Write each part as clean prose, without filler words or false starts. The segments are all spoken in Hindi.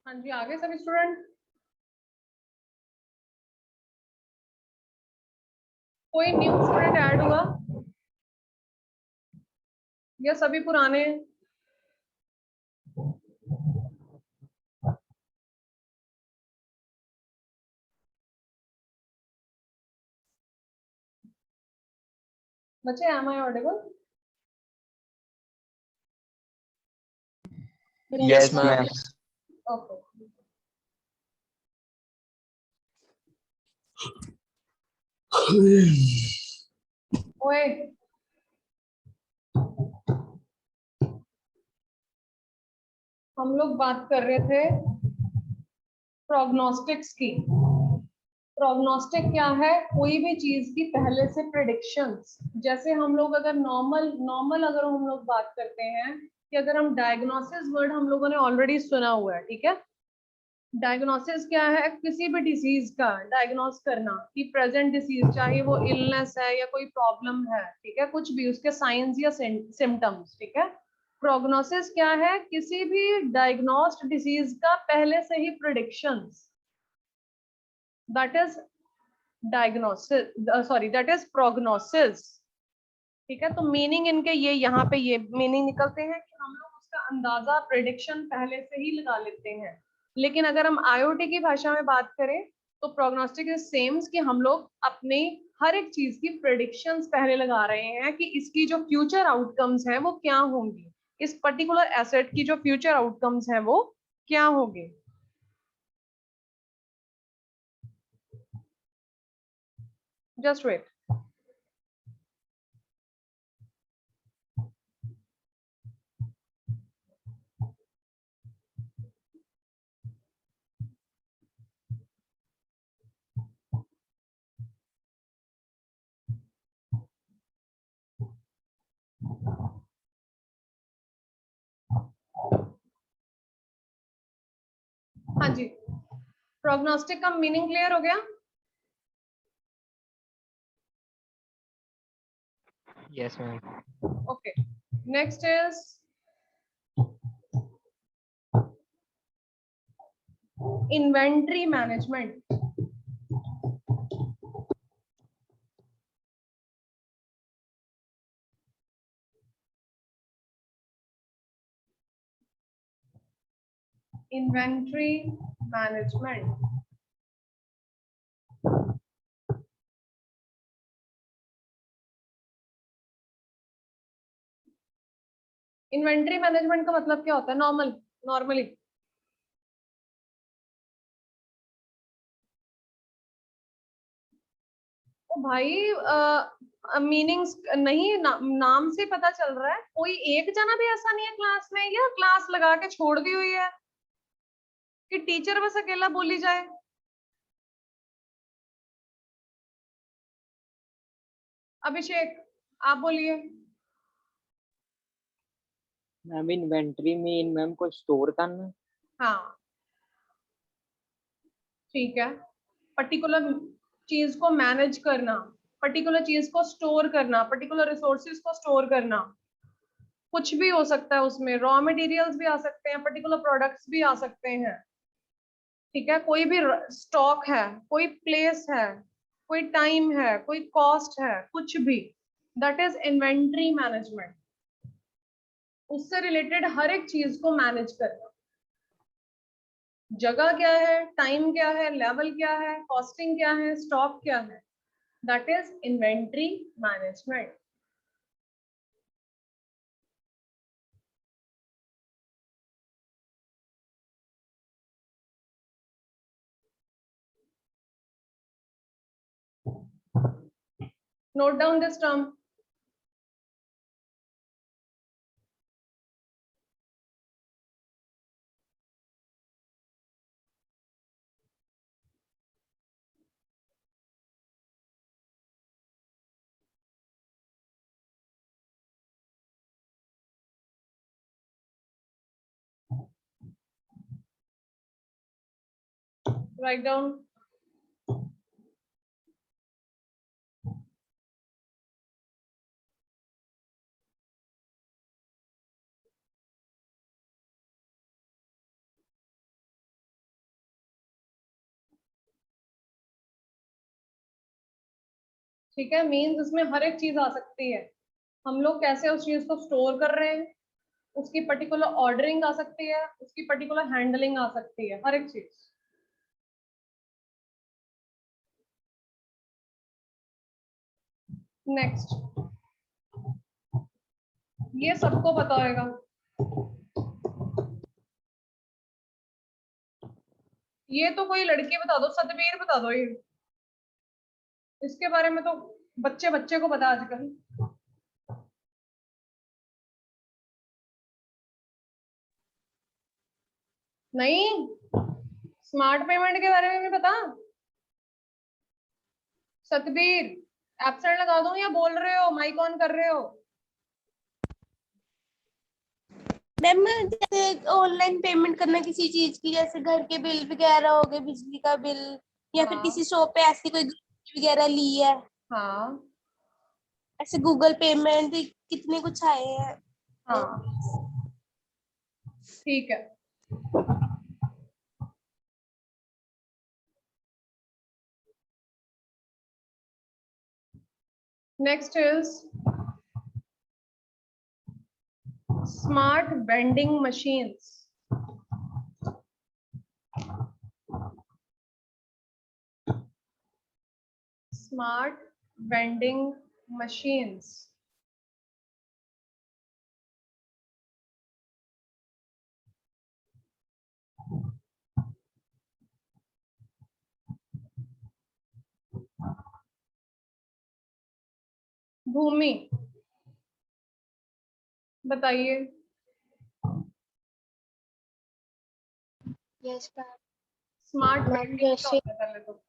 हाँ जी, आगे सभी स्टूडेंट। कोई न्यू स्टूडेंट ऐड हुआ या सभी पुराने? बच्चे, am I audible? Yes, ma'am. Okay. ओए, हम लोग बात कर रहे थे प्रोग्नोस्टिक्स की। प्रोग्नोस्टिक क्या है? कोई भी चीज की पहले से प्रेडिक्शंस। जैसे हम लोग अगर नॉर्मल अगर हम लोग बात करते हैं कि अगर हम डायग्नोसिस वर्ड हम लोगों ने ऑलरेडी सुना हुआ है, ठीक है। डायग्नोसिस क्या है? किसी भी डिसीज का डायग्नोस करना कि प्रेजेंट डिसीज, चाहे वो इलनेस है या कोई प्रॉब्लम है, ठीक है, कुछ भी उसके साइंस या सिम्टम्स, ठीक है। प्रोग्नोसिस क्या है? किसी भी डायग्नोस्ड डिसीज का पहले से ही predictions, that is diagnosis, sorry that is prognosis, ठीक है। तो मीनिंग इनके ये यहाँ पे ये मीनिंग निकलते हैं कि हम लोग उसका अंदाजा प्रेडिक्शन पहले से ही लगा लेते हैं। लेकिन अगर हम आईओटी की भाषा में बात करें तो प्रोग्नोस्टिक इज सेम कि हम लोग अपनी हर एक चीज की प्रेडिक्शंस पहले लगा रहे हैं कि इसकी जो फ्यूचर आउटकम्स हैं वो क्या होंगी, इस पर्टिकुलर एसेट की जो फ्यूचर आउटकम्स हैं वो क्या होंगे। Just wait. हाँ जी, प्रोग्नोस्टिक का मीनिंग क्लियर हो गया? Yes, ma'am. Okay. Next is inventory management. Inventory management. Inventory management का मतलब क्या होता है? नॉर्मली ओ भाई, मीनिंग्स नहीं नाम से पता चल रहा है। कोई एक जना भी ऐसा नहीं है क्लास में, या क्लास लगा के छोड़ दी हुई है कि टीचर बस अकेला बोली जाए? अभिषेक, आप बोलिए। मैम इन्वेंट्री में मैम को स्टोर करना। हाँ ठीक है, पर्टिकुलर चीज को मैनेज करना, पर्टिकुलर चीज को स्टोर करना, पर्टिकुलर रिसोर्सेज को स्टोर करना। कुछ भी हो सकता है उसमें, रॉ मटेरियल्स भी आ सकते हैं, पर्टिकुलर प्रोडक्ट्स भी आ सकते हैं, ठीक है, कोई भी स्टॉक है, कोई प्लेस है, कोई टाइम है, कोई कॉस्ट है, कुछ भी, दैट इज इन्वेंट्री मैनेजमेंट। उससे रिलेटेड हर एक चीज को मैनेज करना, जगह क्या है, टाइम क्या है, लेवल क्या है, कॉस्टिंग क्या है, स्टॉक क्या है, that is inventory management. Note down this term. Write down. ठीक है, मीन्स इसमें हर एक चीज आ सकती है, हम लोग कैसे उस चीज को स्टोर कर रहे हैं, उसकी पर्टिकुलर ऑर्डरिंग आ सकती है, उसकी पर्टिकुलर हैंडलिंग आ सकती है, हर एक चीज। नेक्स्ट, ये सबको पता होगा, ये तो कोई लड़की बता दो, सतबीर बता दो, ये इसके बारे में तो बच्चे बच्चे को पता आजकल। नहीं, स्मार्ट पेमेंट के बारे में भी पता? सतबीर, एब्सेंट लगा दूं या बोल रहे हो, माइक ऑन कर रहे हो? मैम जैसे ऑनलाइन पेमेंट करना किसी चीज की, जैसे घर के बिल वगैरह हो गए, बिजली का बिल, या फिर हाँ। किसी शॉप पे ऐसी कोई वगैरह ली है, हाँ ऐसे गूगल पेमेंट कितने कुछ आए हैं। हाँ, ठीक है। Next is smart vending machines. Smart vending machines, Bhumi बताइए। Yes ma'am. Smart ma'am vending क्या जैसे होता है पहले तो?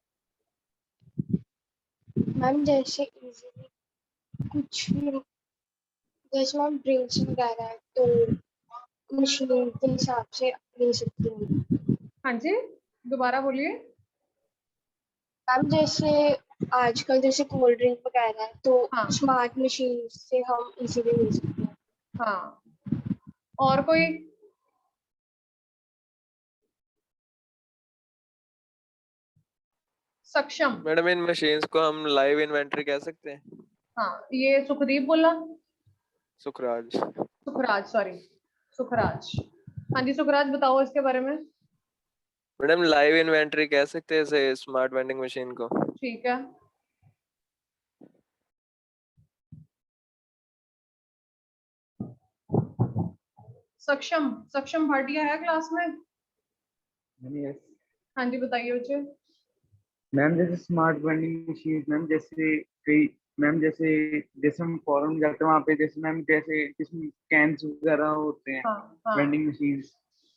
मैम जैसे इजीली कुछ भी, जैसे मैम ड्रिंक्स वगैरह है तो मशीन के हिसाब से ले सकती हूँ। हाँ जी, दोबारा बोलिए। मैम जैसे आजकल जैसे कोल्ड ड्रिंक वगैरह है तो हाँ स्मार्ट मशीन से हम इजीली ले सकते हैं। हाँ, और कोई? सक्षम। मैडम इन मशीन्स को हम लाइव इन्वेंटरी कह सकते हैं। हाँ, ये सुखदीप बोला, सुखराज। सुखराज, सॉरी, सुखराज। हाँ जी, सुखराज बताओ इसके बारे में। मैडम लाइव इन्वेंटरी कह सकते हैं इसे स्मार्ट वेंडिंग मशीन को। ठीक है, सक्षम, सक्षम भाटिया है क्लास में? यस हाँ जी, बताइए बच्चे। मैम, जैसे स्मार्ट वेंडिंग मशीन मैम, जैसे कई मैम जैसे जैसे हम फॉरेन जाते हैं वहाँ पे, जैसे मैम जैसे जिसमें कैंस वगैरह होते हैं हाँ हाँ वेंडिंग मशीन,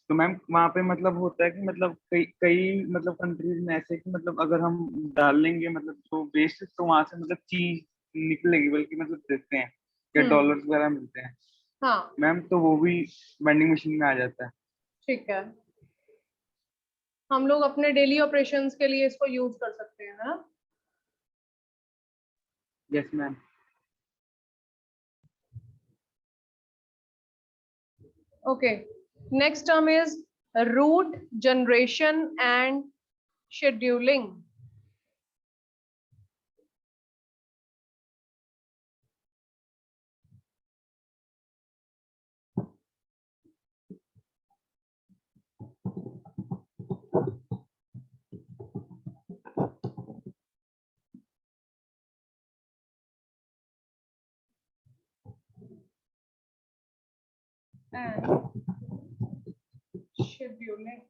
तो मैम वहाँ पे मतलब होता है कि मतलब कई कई मतलब कंट्रीज में ऐसे कि मतलब अगर हम डाल लेंगे मतलब तो वेस्ट, तो वहाँ से मतलब चीज निकलेगी, बल्कि मतलब देते हैं या हम्म, डॉलर्स वगैरह मिलते हैं हाँ, मैम, तो वो भी वेंडिंग मशीन में आ जाता है। ठीक है, हम लोग अपने डेली ऑपरेशंस के लिए इसको यूज कर सकते हैं ना। Yes ma'am. Okay. Next term is route generation and scheduling. And scheduling.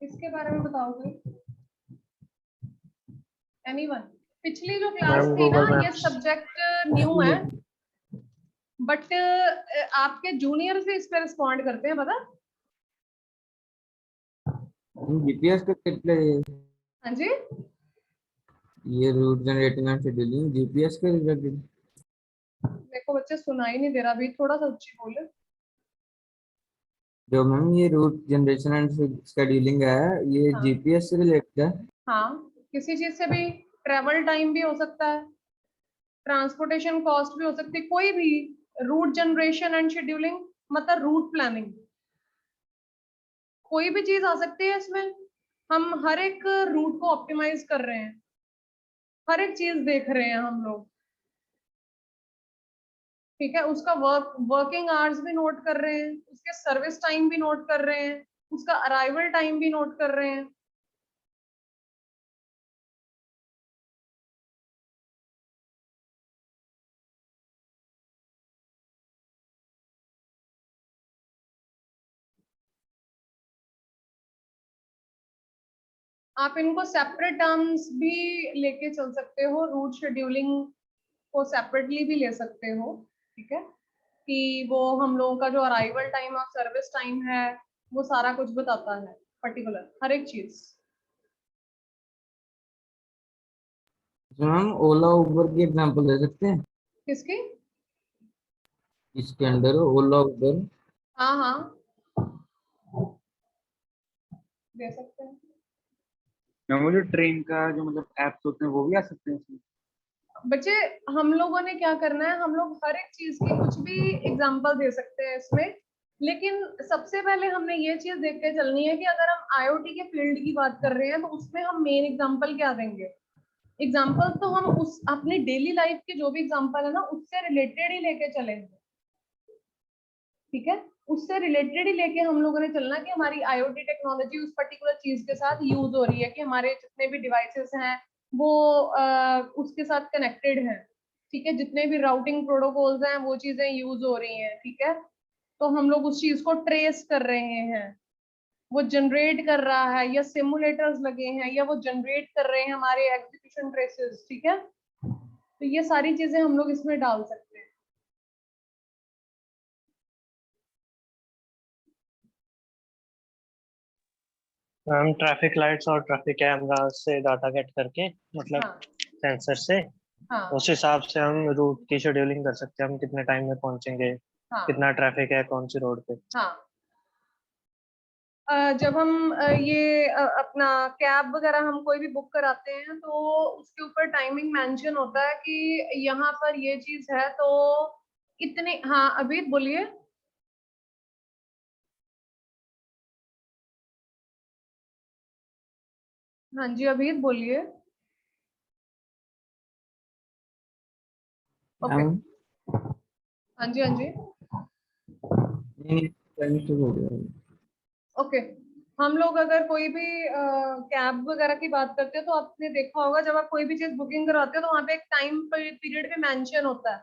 इसके बारे में बताओगे? Anyone? पिछली जो क्लास Ma'am, थी ना, Google ये Maps. सब्जेक्ट न्यू है, बट आपके जूनियर से इस पे रिस्पॉन्ड करते हैं, पता? जीपीएस के कितने हाँ जी, ये route generating and scheduling GPS के रिलेटेड मेरे को बच्चे सुनाई नहीं दे रहा, अभी थोड़ा सा ऊंची बोले। जो मैम ये रूट जनरेशन एंड शेड्यूलिंग है ये हाँ। जीपीएस से रिलेटेड है। हाँ, किसी चीज से भी, ट्रेवल टाइम भी हो सकता है, ट्रांसपोर्टेशन कॉस्ट भी हो सकती है, कोई भी। रूट जनरेशन एंड शेड्यूलिंग मतलब रूट प्लानिंग, कोई भी चीज आ सकती है इसमें। हम हर एक रूट को ऑप्टिमाइज कर रहे हैं, हर एक चीज देख रहे हैं हम लोग, ठीक है। उसका वर्किंग आवर्स भी नोट कर रहे हैं, उसके सर्विस टाइम भी नोट कर रहे हैं, उसका अराइवल टाइम भी नोट कर रहे हैं। आप इनको सेपरेट टर्म्स भी लेके चल सकते हो, रूट शेड्यूलिंग को सेपरेटली भी ले सकते हो, ठीक है, कि वो हम लोगों का जो अराइवल टाइम और सर्विस टाइम है वो सारा कुछ बताता है, पर्टिकुलर हर एक चीज। मैम ओला उबर की एग्जांपल दे सकते हैं किसकी? इसके अंदर ओला उबर। हाँ हाँ, दे सकते हैं। मैम वो जो ट्रेन का जो मतलब एप्स होते हैं वो भी आ सकते हैं इसमें। बच्चे, हम लोगों ने क्या करना है, हम लोग हर एक चीज की कुछ भी एग्जांपल दे सकते हैं इसमें, लेकिन सबसे पहले हमने ये चीज देख के चलनी है कि अगर हम आईओटी के फील्ड की बात कर रहे हैं तो उसमें हम मेन एग्जांपल क्या देंगे। एग्जांपल तो हम उस अपनी डेली लाइफ के जो भी एग्जांपल है ना उससे रिलेटेड ही लेके चलेंगे, ठीक है। उससे रिलेटेड ही लेके हम लोगों ने चलना कि हमारी आईओटी टेक्नोलॉजी उस पर्टिकुलर चीज के साथ यूज हो रही है, कि हमारे जितने भी डिवाइसेस हैं वो उसके साथ कनेक्टेड हैं, ठीक है। जितने भी राउटिंग प्रोटोकॉल्स हैं वो चीजें यूज हो रही हैं, ठीक है। तो हम लोग उस चीज को ट्रेस कर रहे हैं, वो जनरेट कर रहा है, या सिमुलेटर्स लगे हैं, या वो जनरेट कर रहे हैं हमारे एग्जीक्यूशन ट्रेसेस, ठीक है। तो ये सारी चीजें हम लोग इसमें डाल सकते हैं। मैम ट्रैफिक लाइट्स और ट्रैफिक कैमरा से डाटा गेट करके मतलब हाँ सेंसर से हाँ उस हिसाब से हम रूट की शेड्यूलिंग कर सकते हैं, हम कितने टाइम में पहुंचेंगे, हाँ कितना ट्रैफिक है कौन सी रोड पे। हाँ। जब हम ये अपना कैब वगैरह हम कोई भी बुक कराते हैं तो उसके ऊपर टाइमिंग मेंशन होता है कि यहाँ पर ये चीज है तो इतने। हाँ अभी बोलिए। हाँ जी अभी बोलिए। ओके। मैम हाँ जी हाँ जी। नहीं टाइम से हो गया। ओके। हम लोग अगर कोई भी कैब वगैरह की बात करते हैं तो आपने देखा होगा जब आप कोई भी चीज बुकिंग कराते हो तो वहाँ पे एक टाइम पीरियड भी मेंशन होता है,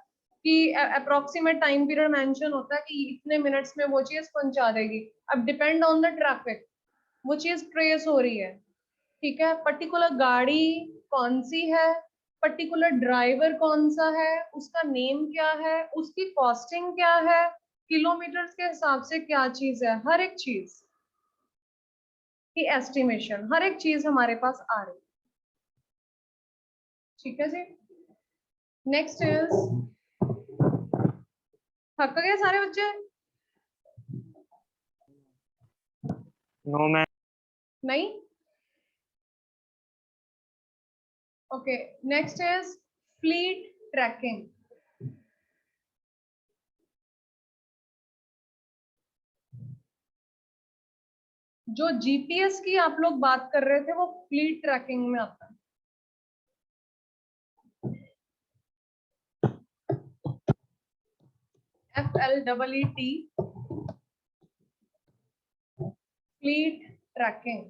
कि अप्रोक्सीमेट टाइम पीरियड मेंशन होता है कि इतने मिनट्स में वो चीज पहुंचा देगी। अब डिपेंड ऑन द ट्रैफिक वो चीज ट्रेस हो रही है, ठीक है। पर्टिकुलर गाड़ी कौन सी है, पर्टिकुलर ड्राइवर कौन सा है, उसका नेम क्या है, उसकी कॉस्टिंग क्या है, किलोमीटर्स के हिसाब से क्या चीज है, हर एक चीज की एस्टिमेशन, हर एक चीज हमारे पास आ रही है, ठीक है जी। नेक्स्ट इज, थक गए सारे बच्चे? No ma'am. नहीं। Okay. Next is fleet tracking. जो जीपीएस की आप लोग बात कर रहे थे वो फ्लीट ट्रैकिंग में आता है। FLEET, fleet tracking.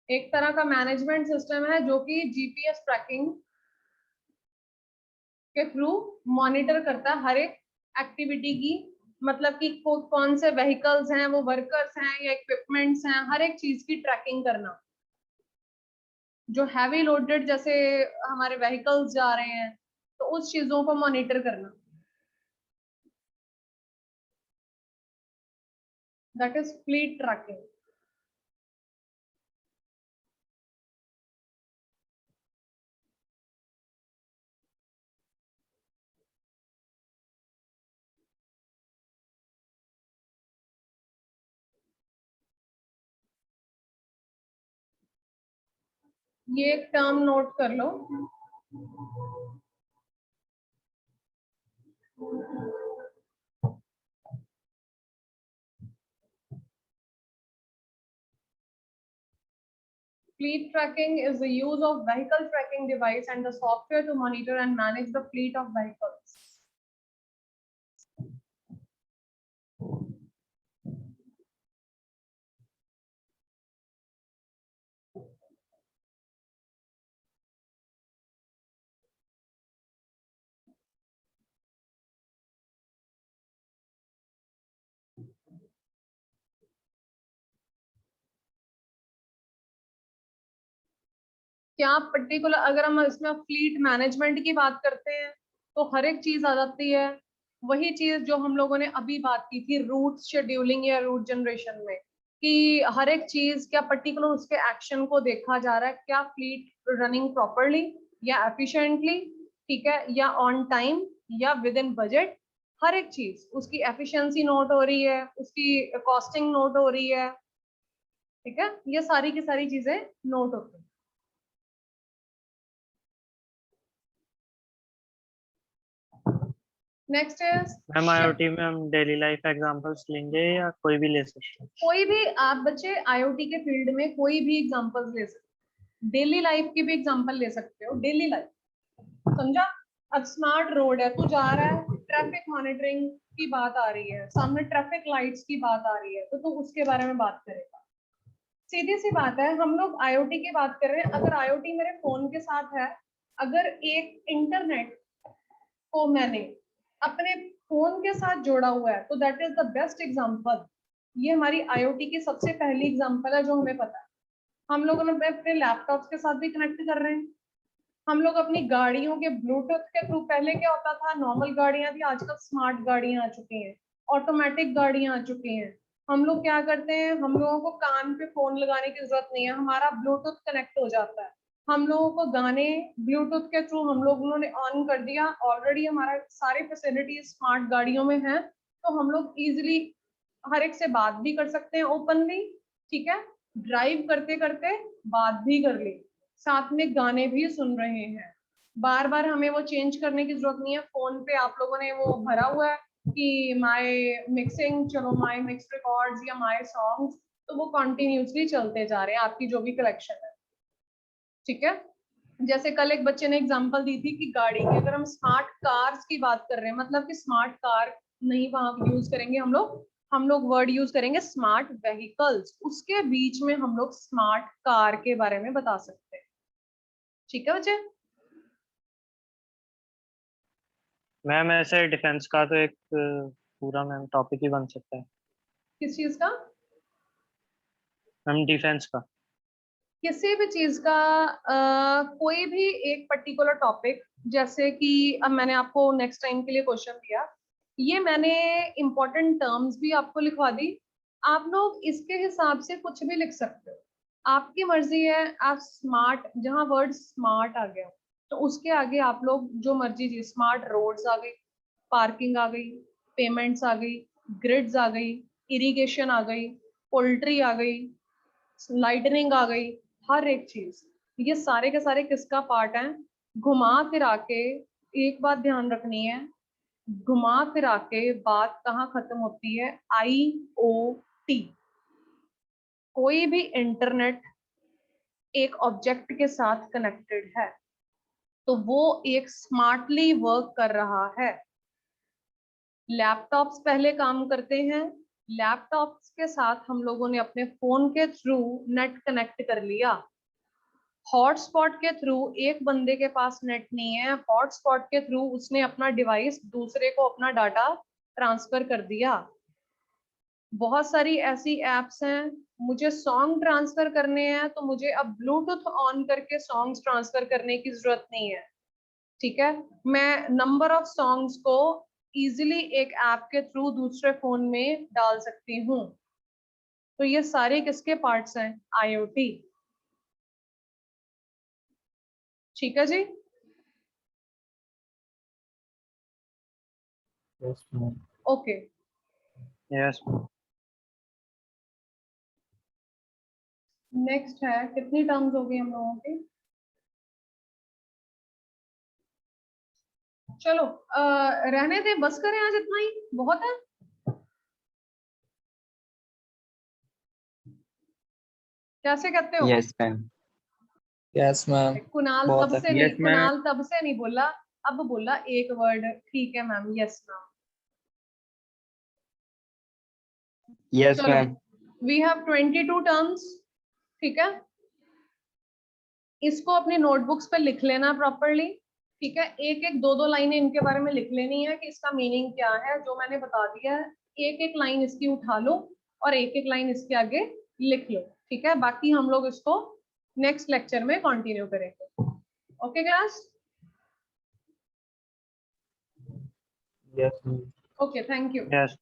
एक तरह का मैनेजमेंट सिस्टम है जो कि जीपीएस ट्रैकिंग के थ्रू मॉनिटर करता है हर एक एक्टिविटी की, मतलब कि कौन से व्हीकल्स हैं, वो वर्कर्स हैं या इक्विपमेंट्स हैं, हर एक चीज की ट्रैकिंग करना। जो हैवी लोडेड जैसे हमारे व्हीकल्स जा रहे हैं तो उस चीजों को मॉनिटर करना, दैट इज फ्लीट ट्रैकिंग। ये एक टर्म नोट कर लो, fleet tracking is the use of vehicle tracking device and the software to monitor and manage the fleet of vehicles. क्या पर्टिकुलर अगर हम इसमें फ्लीट मैनेजमेंट की बात करते हैं तो हर एक चीज आ जाती है, वही चीज जो हम लोगों ने अभी बात की थी रूट शेड्यूलिंग या रूट जनरेशन में, कि हर एक चीज क्या पर्टिकुलर उसके एक्शन को देखा जा रहा है, क्या फ्लीट रनिंग प्रॉपरली या एफिशिएंटली, ठीक है, या ऑन टाइम या विद इन बजट, हर एक चीज उसकी एफिशिएंसी नोट हो रही है, उसकी कॉस्टिंग नोट हो रही है, ठीक है, ये सारी की सारी चीजें नोट होती है। नेक्स्ट इज मैम IoT में हम डेली लाइफ एग्जांपल्स लेंगे या कोई भी ले सकते हैं? कोई भी आप बच्चे IoT के फील्ड में कोई भी एग्जांपल्स ले सकते हो, डेली लाइफ की भी एग्जांपल ले सकते हो। डेली लाइफ समझा, अब स्मार्ट रोड है, तू जा रहा है, ट्रैफिक मॉनिटरिंग की बात आ रही है, सामने ट्रैफिक लाइट्स की बात आ रही है, तो तू उसके बारे में बात करेगा। सीधी सी बात है, हम लोग IoT की बात कर रहे हैं, अगर IoT मेरे फोन के साथ है, अगर एक इंटरनेट को मैंने अपने फोन के साथ जोड़ा हुआ है तो that is the best example. ये हमारी IoT की सबसे पहली एग्जांपल है जो हमें पता है। हम लोग अपने लैपटॉप्स के साथ भी कनेक्ट कर रहे हैं, हम लोग अपनी गाड़ियों के ब्लूटूथ के थ्रू, पहले क्या होता था, नॉर्मल गाड़ियां थी, आजकल स्मार्ट गाड़ियां आ चुकी हैं, ऑटोमेटिक गाड़ियां आ चुकी हैं। हम लोग क्या करते हैं, हम लोगों को कान पे फोन लगाने की जरूरत नहीं है, हमारा ब्लूटूथ कनेक्ट हो जाता है, हम लोगों को गाने ब्लूटूथ के थ्रू हम लोगों ने ऑन कर दिया, ऑलरेडी हमारा सारी फैसिलिटीज स्मार्ट गाड़ियों में है, तो हम लोग इजिली हर एक से बात भी कर सकते हैं ओपनली, ठीक है, ड्राइव करते करते बात भी कर ली, साथ में गाने भी सुन रहे हैं, बार बार हमें वो चेंज करने की जरूरत नहीं है। फोन पे आप लोगों ने वो भरा हुआ है कि माय मिक्सिंग, चलो माय मिक्स रिकॉर्ड्स या माय सॉन्ग्स, तो वो कंटिन्यूसली चलते जा रहे हैं आपकी जो भी कलेक्शन है, ठीक है। जैसे कल एक बच्चे ने एग्जांपल दी थी कि गाड़ी की, अगर हम स्मार्ट कार्स की बात कर रहे हैं, मतलब कि स्मार्ट कार नहीं वहां यूज करेंगे हम लोग वर्ड यूज करेंगे स्मार्ट व्हीकल्स, उसके बीच में हम लोग स्मार्ट कार के बारे में बता सकते हैं, ठीक है बच्चे। मैम ऐसे डिफेंस का तो एक पूरा मैम टॉपिक ही बन सकता है। किस चीज का? मैम डिफेंस का। किसी भी चीज का कोई भी एक पर्टिकुलर टॉपिक, जैसे कि अब मैंने आपको नेक्स्ट टाइम के लिए क्वेश्चन दिया, ये मैंने इंपॉर्टेंट टर्म्स भी आपको लिखवा दी, आप लोग इसके हिसाब से कुछ भी लिख सकते हो, आपकी मर्जी है। आप स्मार्ट, जहां वर्ड स्मार्ट आ गया तो उसके आगे आप लोग जो मर्जी चीज, स्मार्ट रोड्स आ गई, पार्किंग आ गई, पेमेंट्स आ गई, ग्रिड्स आ गई, इरिगेशन आ गई, पोल्ट्री आ गई, लाइटनिंग आ गई, हर एक चीज, ये सारे के सारे किसका पार्ट है? घुमा फिरा के एक बात ध्यान रखनी है, घुमा फिरा के बात कहाँ खत्म होती है? IoT। कोई भी इंटरनेट एक ऑब्जेक्ट के साथ कनेक्टेड है तो वो एक स्मार्टली वर्क कर रहा है। लैपटॉप्स पहले काम करते हैं, लैपटॉप्स के साथ हम लोगों ने अपने फोन के थ्रू नेट कनेक्ट कर लिया। हॉटस्पॉट के थ्रू एक बंदे के पास नेट नहीं है, हॉटस्पॉट के थ्रू उसने अपना डिवाइस दूसरे को अपना डाटा ट्रांसफर कर दिया। बहुत सारी ऐसी एप्स हैं, मुझे सॉन्ग ट्रांसफर करने हैं तो मुझे अब ब्लूटूथ ऑन करके सॉन्ग्स ट्रांसफर करने की जरूरत नहीं है, ठीक है। मैं नंबर ऑफ सॉन्ग्स को इजीली एक ऐप के थ्रू दूसरे फोन में डाल सकती हूँ। तो ये सारे किसके पार्ट्स हैं? IoT। ठीक है जी। Yes, ma'am. Okay, yes next है, कितनी टर्म्स हो गई हम लोगों की? चलो रहने दे, बस करें आज इतना ही बहुत है। कैसे कहते हो? Yes ma'am. Yes, ma'am. Kunal बहुत तब है। से नहीं, Yes, ma'am. कुणाल तब से नहीं बोला, अब बोला एक वर्ड। ठीक है मैम, यस मैम। यस चलो, मैम। वी हैव 22 टर्म्स, ठीक है। इसको अपनी नोटबुक्स पे लिख लेना प्रॉपरली, ठीक है। एक एक दो दो लाइनें इनके बारे में लिख लेनी है कि इसका मीनिंग क्या है, जो मैंने बता दिया है। एक एक लाइन इसकी उठा लो और एक एक लाइन इसके आगे लिख लो, ठीक है। बाकी हम लोग इसको नेक्स्ट लेक्चर में कंटिन्यू करेंगे। Okay class? Yes, ma'am. Okay, thank you. Yes